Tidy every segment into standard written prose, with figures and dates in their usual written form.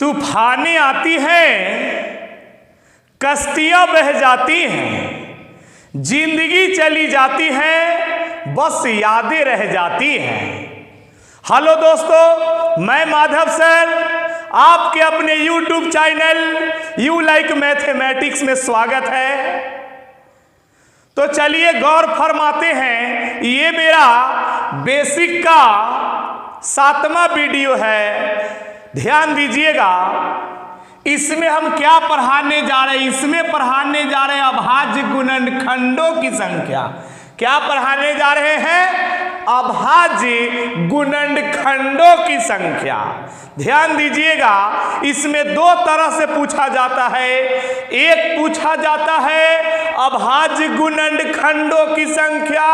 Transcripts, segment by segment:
तूफानें आती हैं, कश्तियां बह जाती हैं, जिंदगी चली जाती है, बस यादें रह जाती हैं। हेलो दोस्तों, मैं माधव सर आपके अपने YouTube channel you like mathematics में स्वागत है। तो चलिए गौर फरमाते हैं, ये मेरा बेसिक का 7वां वीडियो है। ध्यान दीजिएगा, इसमें हम क्या पढ़ाने जा रहे हैं? इसमें पढ़ाने जा रहे हैं अभाज्य गुणनखंडों की संख्या। क्या पढ़ाने जा रहे हैं? अभाज्य गुणनखंडों की संख्या। ध्यान दीजिएगा, इसमें दो तरह से पूछा जाता है। एक पूछा जाता है अभाज्य गुणनखंडों की संख्या,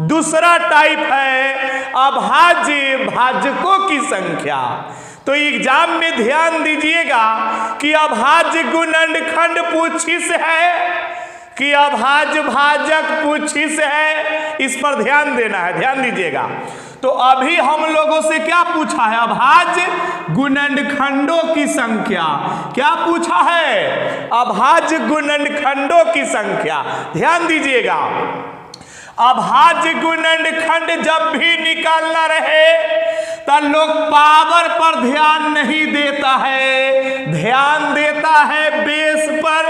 दूसरा टाइप है अभाज्य भाजकों की संख्या। तो एग्जाम में ध्यान दीजिएगा कि अभाज्य गुणनखंड पूछिस है कि अभाज्य भाजक पूछिस है, इस पर ध्यान देना है। ध्यान दीजिएगा, तो अभी हम लोगों से क्या पूछा है? अभाज्य गुणनखंडों की संख्या। क्या पूछा है? अभाज्य गुणनखंडों की संख्या। ध्यान दीजिएगा, अभाज्य गुणनखंड जब भी निकालना रहे तो लोग पावर पर ध्यान नहीं देता है, ध्यान देता है बेस पर।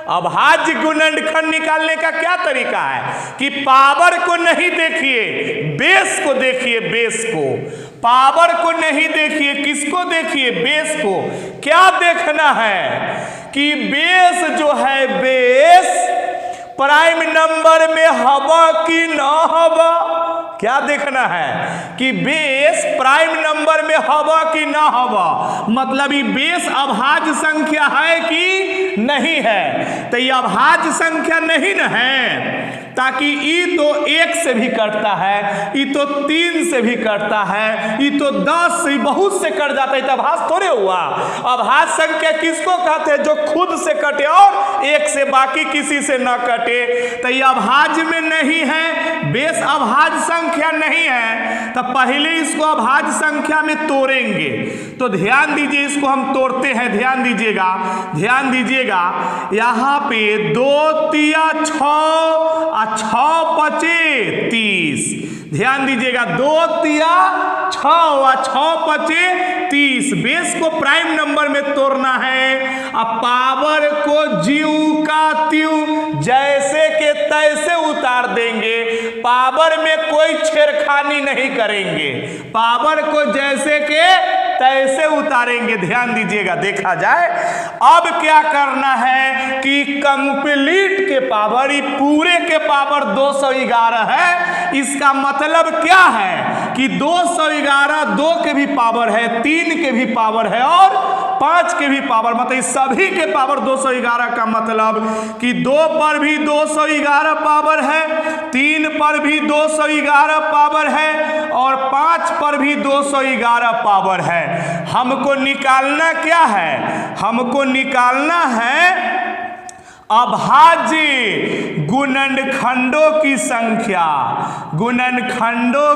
अभाज्य गुणनखंड निकालने का क्या तरीका है कि पावर को नहीं देखिए, बेस को देखिए। बेस को, पावर को नहीं देखिए, किसको देखिए? बेस को। क्या देखना है कि बेस जो है, बेस प्राइम नंबर में हवा कि ना हवा। क्या देखना है कि बेस प्राइम नंबर में हवा कि ना हवा। मतलब ये बेस अभाज्य संख्या है कि नहीं है? तो ये अभाज्य संख्या नहीं न है, ताकि ई तो 1 से भी कटता है, ई तो 3 से भी कटता है, ई तो 10 से, बहुत से कट जाता है। तो अभाज्य थोड़े हुआ। अभाज्य संख्या किसको कहते हैं? जो खुद से कटे और 1 से, बाकी किसी से न कटे। तो ये अभाज्य में नहीं है, बेस अभाज्य संख्या नहीं है, तो पहले इसको अभाज्य संख्या में तोड़ेंगे। तो ध्यान दीजिए, इसको हम तोड़ते हैं। ध्यान दीजिएगा, ध्यान दीजिएगा, यहाँ पे 2 तिया 6 और 6 पचे 30। ध्यान दीजिएगा, 2 तिया 6 और 6 पचे 30। बेस को प्राइम नंबर में तोड़ना है, अब पावर को ज्यू का त्यों जैसे के तैसे उतार देंगे। पावर में कोई छेड़खानी नहीं करेंगे, पावर को जैसे के तैसे उतारेंगे। ध्यान दीजिएगा, देखा जाए अब क्या करना है कि कंप्लीट के पावर, पूरे के पावर 211 है। इसका मतलब क्या है कि 211 2 के भी पावर है, 3 के भी पावर है और 5 के भी पावर, मतलब सभी के पावर 211 का मतलब कि 2 पर भी 211 पावर है, 3 पर भी 211 पावर है और 5 पर भी 211 पावर है। हमको निकालना क्या है? हमको निकालना है अभाज्य गुणनखंडों की संख्या। गुणनखंडों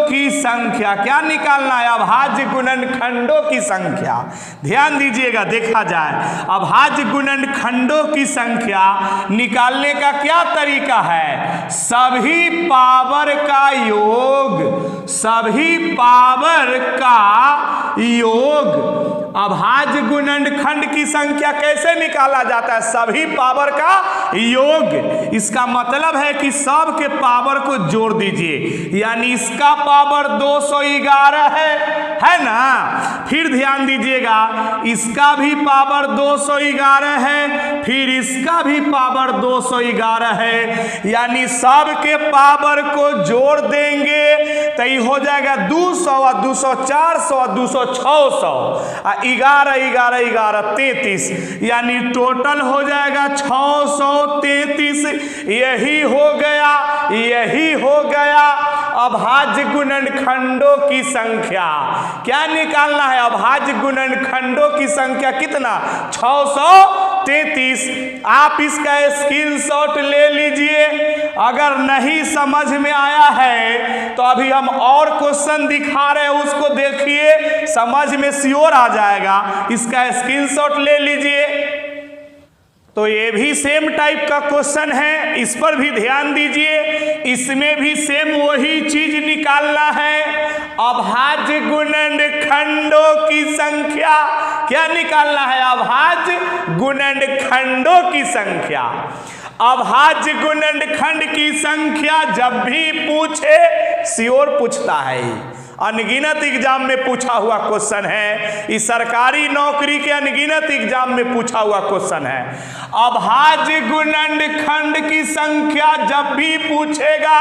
की संख्या क्या निकालना है? अभाज्य गुणनखंडों की संख्या। ध्यान दीजिएगा, देखा जाए अभाज्य गुणनखंडों की संख्या निकालने का क्या तरीका है? सभी पावर का योग, सभी पावर का योग। अभाज्य गुणनखंड की संख्या कैसे निकाला जाता है? सभी पावर का योग। इसका मतलब है कि सब के पावर को जोड़ दीजिए, यानी इसका पावर 211 है ना। फिर ध्यान दीजिएगा, इसका भी पावर 211 है, फिर इसका भी पावर 211 है, यानी सब के पावर को जोड़ देंगे तो ये हो जाएगा 200 और 200 400 और 200 600 11 11 11 33, यानी टोटल हो जाएगा 633। यही हो गया अभाज्य गुणनखंडों की संख्या। क्या निकालना है? अभाज्य गुणनखंडों की संख्या कितना? 633। 33। आप इसका स्क्रीनशॉट ले लीजिए। अगर नहीं समझ में आया है तो अभी हम और क्वेश्चन दिखा रहे हैं, उसको देखिए, समझ में श्योर आ जाएगा। इसका स्क्रीनशॉट ले लीजिए। तो ये भी सेम टाइप का क्वेश्चन है, इस पर भी ध्यान दीजिए। इसमें भी सेम वही चीज निकालना है। अभाज्य गुणनखंडों की संख्या क्या निकालना है? अभाज्य गुणनखंडों की संख्या। अभाज्य गुणनखंड की संख्या जब भी पूछे, श्योर पूछता है, अनगिनत एग्जाम में पूछा हुआ क्वेश्चन है। इस सरकारी नौकरी के अनगिनत एग्जाम में पूछा हुआ क्वेश्चन है। अभाज्य गुणनखंड की संख्या जब भी पूछेगा,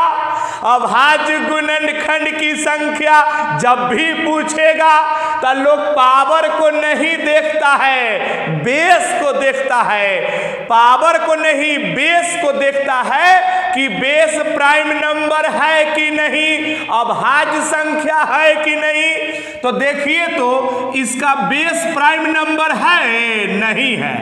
अभाज्य गुणनखंड की संख्या जब भी पूछेगा, तो लोग पावर को नहीं देखता है, बेस को देखता है। पावर को नहीं, बेस को देखता है कि बेस प्राइम नंबर है कि नहीं, अभाज्य संख्या है कि नहीं। तो देखिए, तो इसका बेस प्राइम नंबर है नहीं है।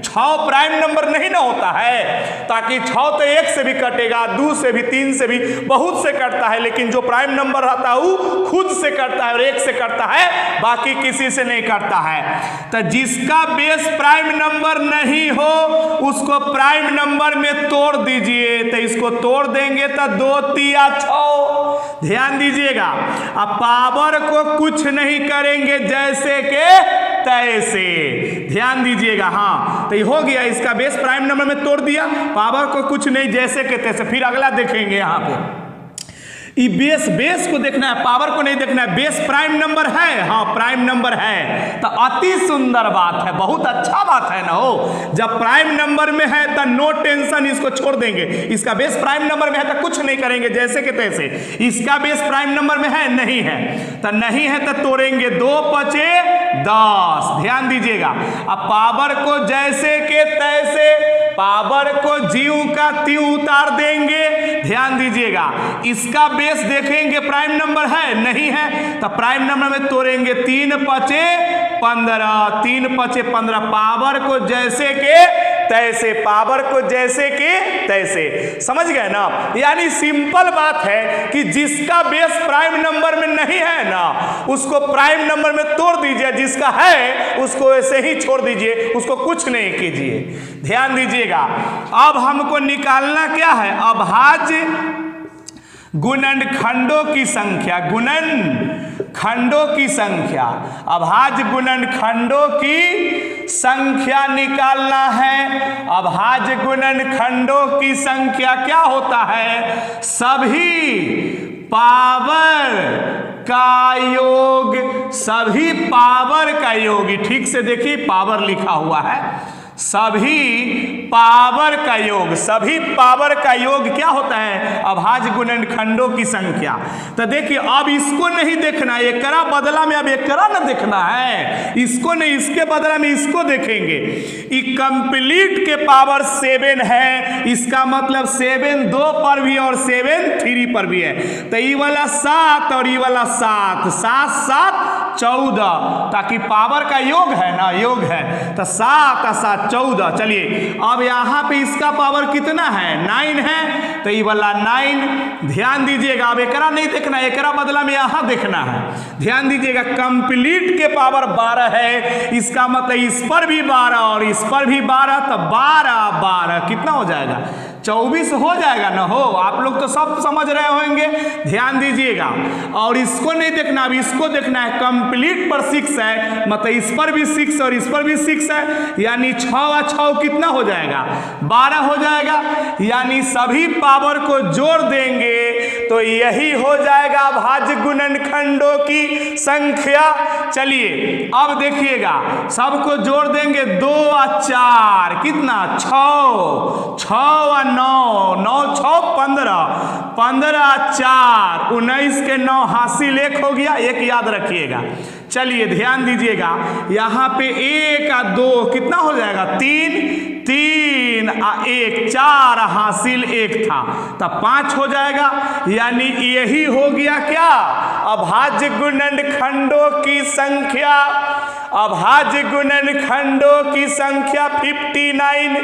6 प्राइम नंबर नहीं ना होता है, ताकि 6 तो 1 से भी कटेगा, 2 से भी, 3 से भी, बहुत से कटता है, लेकिन जो प्राइम नंबर रहता है वो खुद से कटता है और 1 से कटता है, बाकी किसी से नहीं कटता है। तो जिसका बेस प्राइम नंबर नहीं हो उसको प्राइम नंबर में तोड़ दीजिए। तो इसको तोड़ देंगे तो 2 तिया 6। ध्यान दीजिएगा। अब पावर को कुछ नहीं करेंगे, जैसे के तैसे। ध्यान दीजिएगा। हाँ, तो ये हो गया, इसका बेस प्राइम नंबर में तोड़ दिया, पावर को कुछ नहीं, जैसे के तैसे। फिर अगला देखेंगे यहाँ पे, बेस को देखना है, पावर को नहीं देखना है। बेस प्राइम नंबर है, हाँ प्राइम नंबर है, तो अति सुंदर बात है, बहुत अच्छा बात है ना हो। जब प्राइम नंबर में है तो नो टेंशन, इसको छोड़ देंगे। इसका बेस प्राइम नंबर में है तो कुछ नहीं करेंगे, जैसे के तैसे। इसका बेस प्राइम नंबर में है नहीं है, तो नहीं है तो तोड़ेंगे, 2 पचे 10। ध्यान दीजिएगा। अब पावर को जैसे के तैसे, पावर को जीव का त्यों उतार देंगे। ध्यान दीजिएगा। इसका बेस देखेंगे, प्राइम नंबर है नहीं है, तो प्राइम नंबर में तोड़ेंगे, 3 पचे 15, 3 पचे 15। पावर को जैसे के तैसे, पावर को जैसे के तैसे। समझ गए ना? यानी सिंपल बात है कि जिसका बेस प्राइम नंबर में नहीं है ना, उसको प्राइम नंबर में तोड़ दीजिए, जिसका है उसको ऐसे ही छोड़ दीजिए, उसको कुछ नहीं कीजिए। ध्यान दीजिएगा। अब हमको निकालना क्या है? अभाज्य गुणनखंडों की संख्या, गुणनखंडों की संख्या, अभाज्य गुणनखंडों की संख्या निकालना है। अभाज्य गुणनखंडों की संख्या क्या होता है? सभी पावर का योग, सभी पावर का योग। ठीक से देखिए, पावर लिखा हुआ है, सभी पावर का योग। सभी पावर का योग क्या होता है? अभाज्य गुणनखंडों की संख्या। तो देखिए, अब इसको नहीं देखना, एकरा बदला में अब एकरा ना देखना है, इसको नहीं, इसके बदला में इसको देखेंगे। ये कंप्लीट के पावर 7 है, इसका मतलब 7 2 पर भी और 7 3 पर भी है। तो ये वाला 7 और ये वाला 7, 7 7 14, ताकि पावर का योग है ना, योग है। तो 7 और 7 14। चलिए, अब यहाँ पे इसका पावर कितना है? 9 है, तो ये वाला 9। ध्यान दीजिएगा। अब एकरा नहीं देखना, एकरा बदला में यहाँ देखना है। ध्यान दीजिएगा। कंप्लीट के पावर 12 है, इसका मतलब इस पर भी 12 और इस पर भी 12, तो 12 12 कितना हो जाएगा? 24 हो जाएगा ना हो। आप लोग तो सब समझ रहे होंगे। ध्यान दीजिएगा। और इसको नहीं देखना, अब इसको देखना है। कंप्लीट पर 6 है, मतलब इस पर भी 6 और इस पर भी 6 है, यानी 6 और 6 कितना हो जाएगा? 12 हो जाएगा। यानी सभी पावर को जोड़ देंगे तो यही हो जाएगा अभाज्य गुणनखंडों की संख्या। चलिए, अब देखिएगा, सबको जोड़ देंगे, 2 और 4 कितना? 6, 6 और 9, 9 6 15, 15 4 19 के 9 हासिल 1 हो गया। 1 याद रखिएगा। चलिए, ध्यान दीजिएगा। यहाँ पे 1 और 2 कितना हो जाएगा? 3, 3 और 1 4 हासिल 1 था, तब 5 हो जाएगा। यानी यही हो गया क्या? अभाज्य गुणनखंडों की संख्या। अभाज्य गुणनखंडों की संख्या 59।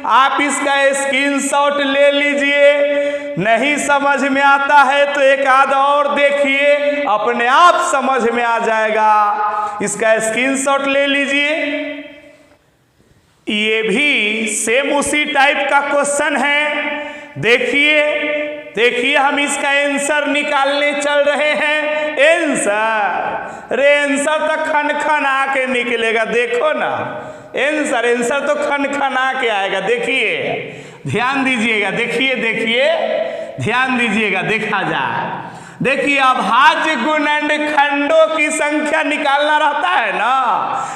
आप इसका स्क्रीनशॉट ले लीजिए। नहीं समझ में आता है तो एक आध और देखिए, अपने आप समझ में आ जाएगा। इसका स्क्रीनशॉट ले लीजिए। ये भी सेम उसी टाइप का क्वेश्चन है। देखिए हम इसका आंसर निकालने चल रहे हैं। आंसर तो खन खन आके निकलेगा, देखो ना। आंसर तो खन खन आके आएगा। देखिए, ध्यान दीजिएगा, ध्यान दीजिएगा, देखा जाए। देखिए, अभाज्य गुणनखंडों की संख्या निकालना रहता है ना,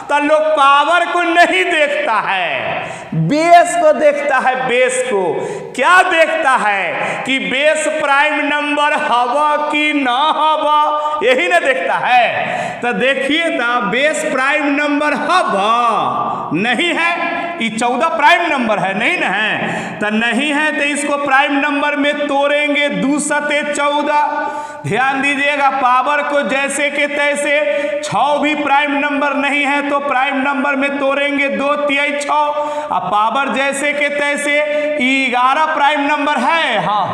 तो लोग पावर को नहीं देखता है, बेस को देखता है। बेस को क्या देखता है कि बेस प्राइम नंबर हवा कि ना हवा, यही ना देखता है। तो देखिए, तो बेस प्राइम नंबर हवा नहीं है, ये 14 प्राइम नंबर है, नहीं ना है। तो नहीं है तो इसको प्राइम नंबर में तोड़ेंगे, 2 सते 14। ध्यान दीजिएगा, पावर को जैसे के तैसे। 6 भी प्राइम नंबर नहीं है तो प्राइम नंबर में तोड़ेंगे, 2 तिहाई 6। अब पावर जैसे के तैसे। 11 प्राइम नंबर है, हाँ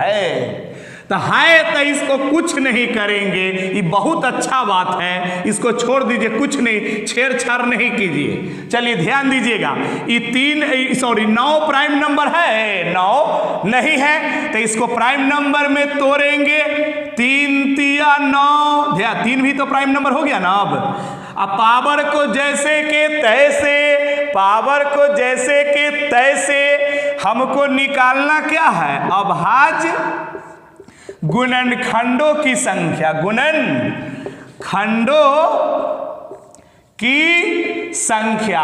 है। तो इसको कुछ नहीं करेंगे, ये बहुत अच्छा बात है, इसको छोड़ दीजिए, कुछ नहीं, छेड़छाड़ नहीं कीजिए। चलिए ध्यान दीजिएगा, ये 9 प्राइम नंबर है, 9 नहीं है तो इसको प्राइम नंबर में तोड़ेंगे, 3 तिया 9। ध्यान, 3 भी तो प्राइम नंबर हो गया ना। अब पावर को जैसे के तैसे हमको निकालना क्या है, अभाज्य गुणनखंडों की संख्या। गुणनखंडों की संख्या,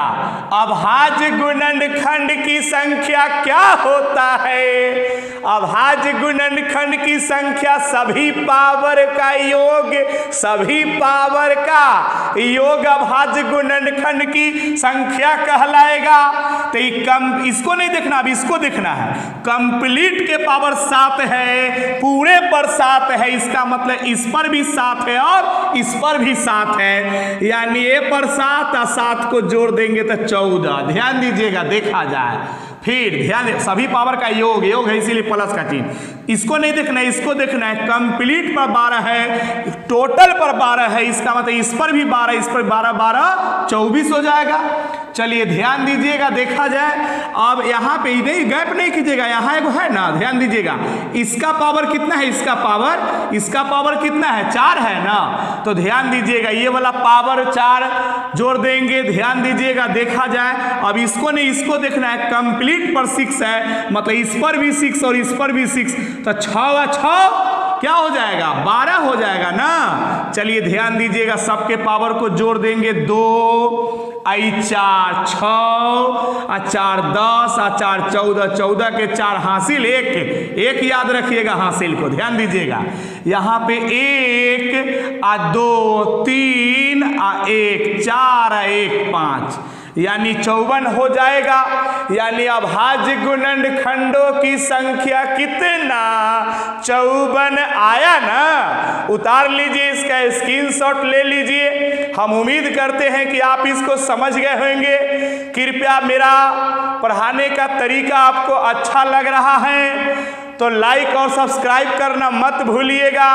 अभाज्य गुणनखंड की संख्या क्या होता है? अभाज्य गुणनखंड की संख्या सभी पावर का योग अभाज्य गुणनखंड की संख्या कहलाएगा। तो इसको नहीं देखना, अब इसको देखना है। कंप्लीट के पावर 7 है, पूरे पर 7 है, इसका मतलब इस पर भी 7 है और इस पर भी 7 है, यानी ए पर 7 और 7 को जोड़ देंगे तो 14। ध्यान दीजिएगा, देखा जाए फिर ध्यान दे, सभी पावर का योग है, इसीलिए प्लस का चिन्ह। इसको नहीं देखना है, इसको देखना है। कंप्लीट पर 12 है, टोटल पर 12 है, इसका मतलब इस पर भी 12, इस पर 12 12 24 हो जाएगा। चलिए ध्यान दीजिएगा, देखा जाए। अब यहाँ पे नहीं, गैप नहीं कीजिएगा, यहाँ एक है ना, ध्यान दीजिएगा। इसका पावर कितना है, इसका पावर कितना है, 4 है ना। तो ध्यान दीजिएगा, ये वाला पावर 4 जोड़ देंगे, ध्यान दीजिएगा, देखा जाए। अब इसको नहीं, इसको देखना है। कंप्लीट पर 6 है, मतलब इस पर भी 6 और इस पर भी 6, तो 6 क्या हो जाएगा, 12 हो जाएगा ना। चलिए ध्यान दीजिएगा, सबके पावर को जोड़ देंगे, 2 आई 4 6 और 4 10 और 4 14, 14 के 4 हासिल, एक याद रखिएगा हासिल को, ध्यान दीजिएगा। यहाँ पे 1 और 2 3 और 1 4 और 1 5, यानी 54 हो जाएगा। यानी अभाज्य गुणनखंडों की संख्या कितना, 54 आया ना। उतार लीजिए, इसका स्क्रीनशॉट ले लीजिए। हम उम्मीद करते हैं कि आप इसको समझ गए होंगे। कृपया मेरा पढ़ाने का तरीका आपको अच्छा लग रहा है तो लाइक और सब्सक्राइब करना मत भूलिएगा।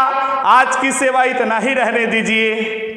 आज की सेवा इतना ही रहने दीजिए।